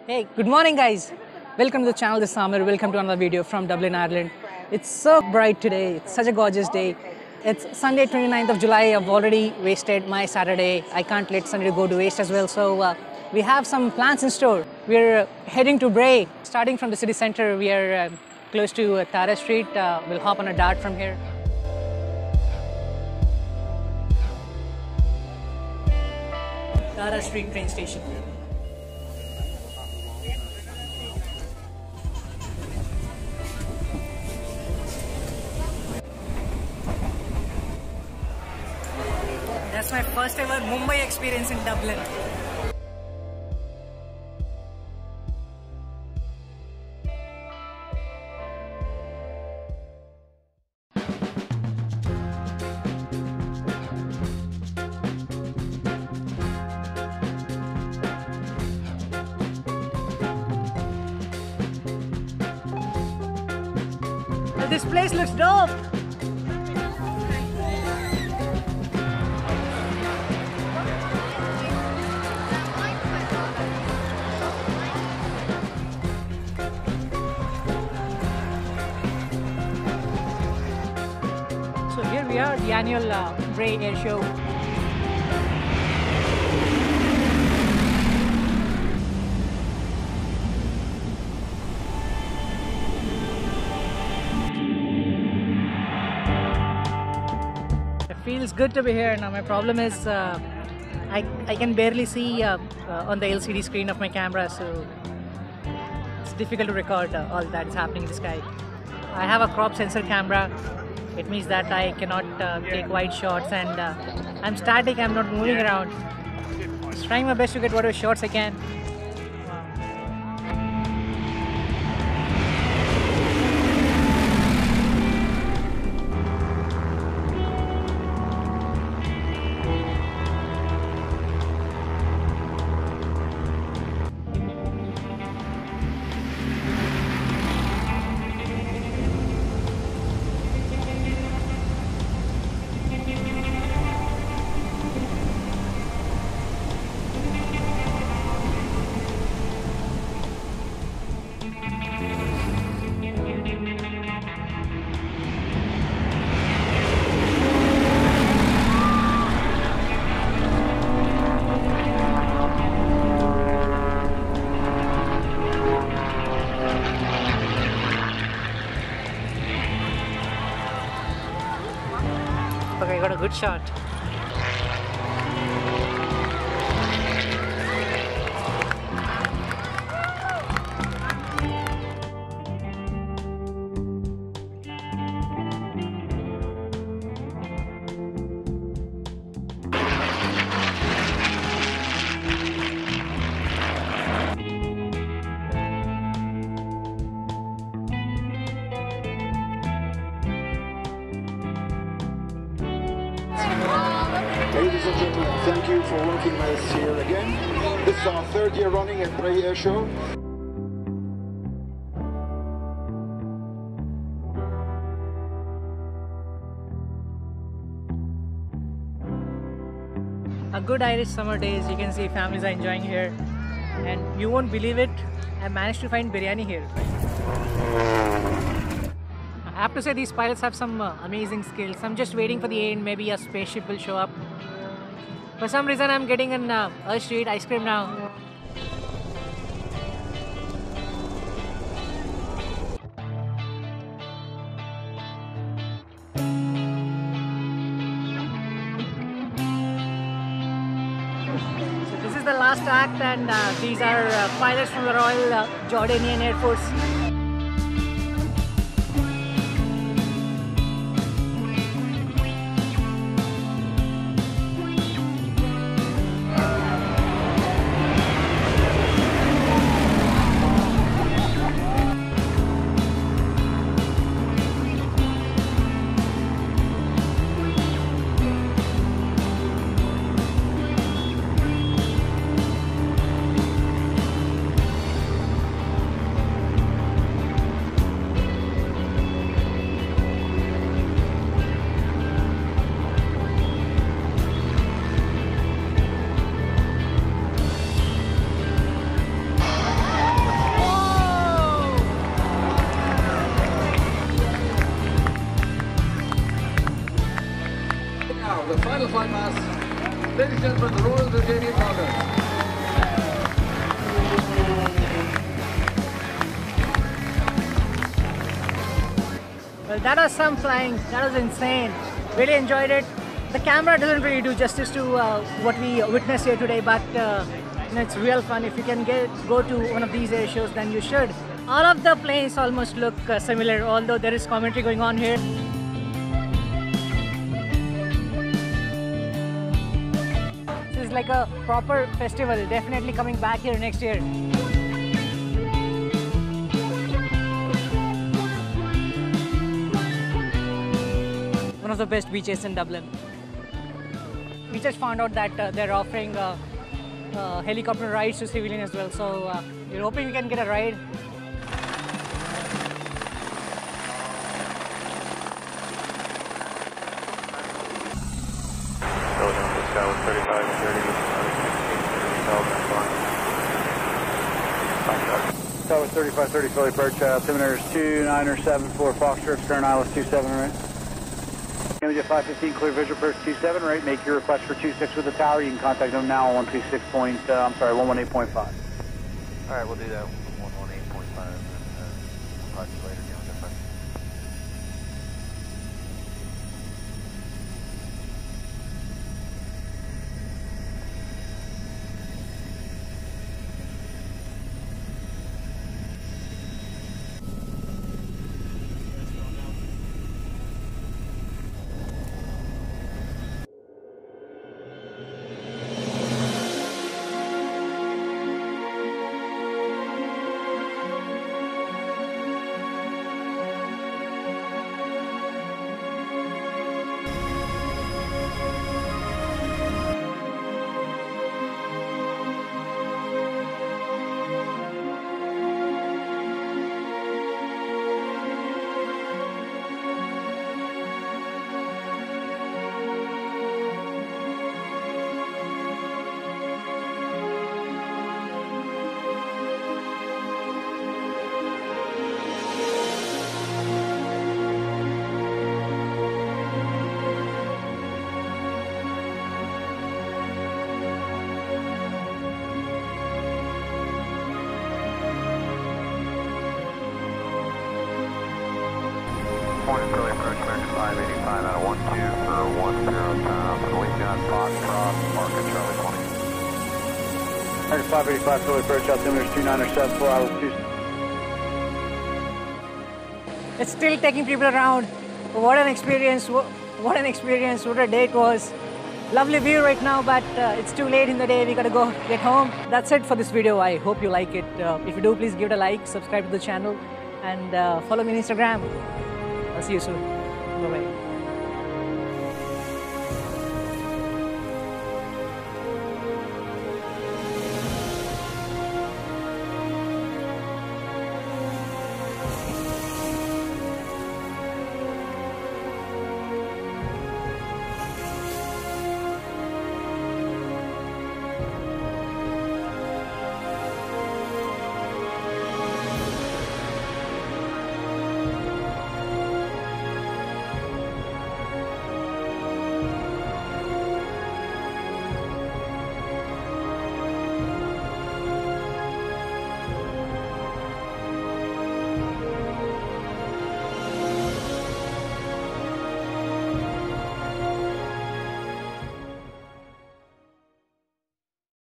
Hey, good morning guys. Welcome to the channel, this is Aamir. Welcome to another video from Dublin, Ireland. It's so bright today. It's such a gorgeous day. It's Sunday, 29th of July. I've already wasted my Saturday. I can't let Sunday go to waste as well. So we have some plans in store. We're heading to Bray. Starting from the city center, we are close to Tara Street. We'll hop on a dart from here. Tara Street train station. That's my first ever Mumbai experience in Dublin. This place looks dope! So here we are, the annual Bray Air Show. Feels good to be here. Now my problem is I can barely see on the LCD screen of my camera, so it's difficult to record all that is happening in the sky. I have a crop sensor camera. It means that I cannot take wide shots, and I'm static, I'm not moving around. Just trying my best to get whatever shots I can. Okay, I got a good shot. Ladies and gentlemen, thank you for working with us here again. This is our third year running at Bray Air Show. A good Irish summer days, you can see families are enjoying here. And you won't believe it, I managed to find biryani here. I have to say these pilots have some amazing skills. I'm just waiting for the end, maybe a spaceship will show up. For some reason I'm getting an urge to eat ice cream now. So this is the last act, and these are pilots from the Royal Jordanian Air Force. Well, that was some flying. That was insane. Really enjoyed it. The camera doesn't really do justice to what we witnessed here today, but it's real fun. If you can go to one of these air shows, then you should. All of the planes almost look similar, although there is commentary going on here. This is like a proper festival. Definitely coming back here next year. One of the best beaches in Dublin. We just found out that they're offering helicopter rides to civilians as well, so we're hoping we can get a ride. Tower 3530 Philly approach, altimeter is 2974 Foxtrot, current ILS 27 right. Image 515, clear visual approach 27 right, make your request for 26 with the tower, you can contact them now on 118.5. Alright, we'll do that, 118.5, and talk to you later, deal with that. Philly approach American 585 out of 12 for 10 times, and we've got Foxtrot, market Charlie 20. American 585 Philly approach, altimeter is 2974 hours 2. It's still taking people around. What an experience! What an experience! What a day it was. Lovely view right now, but it's too late in the day. We gotta go get home. That's it for this video. I hope you like it. If you do, please give it a like, subscribe to the channel, and follow me on Instagram. I'll see you soon. Bye-bye.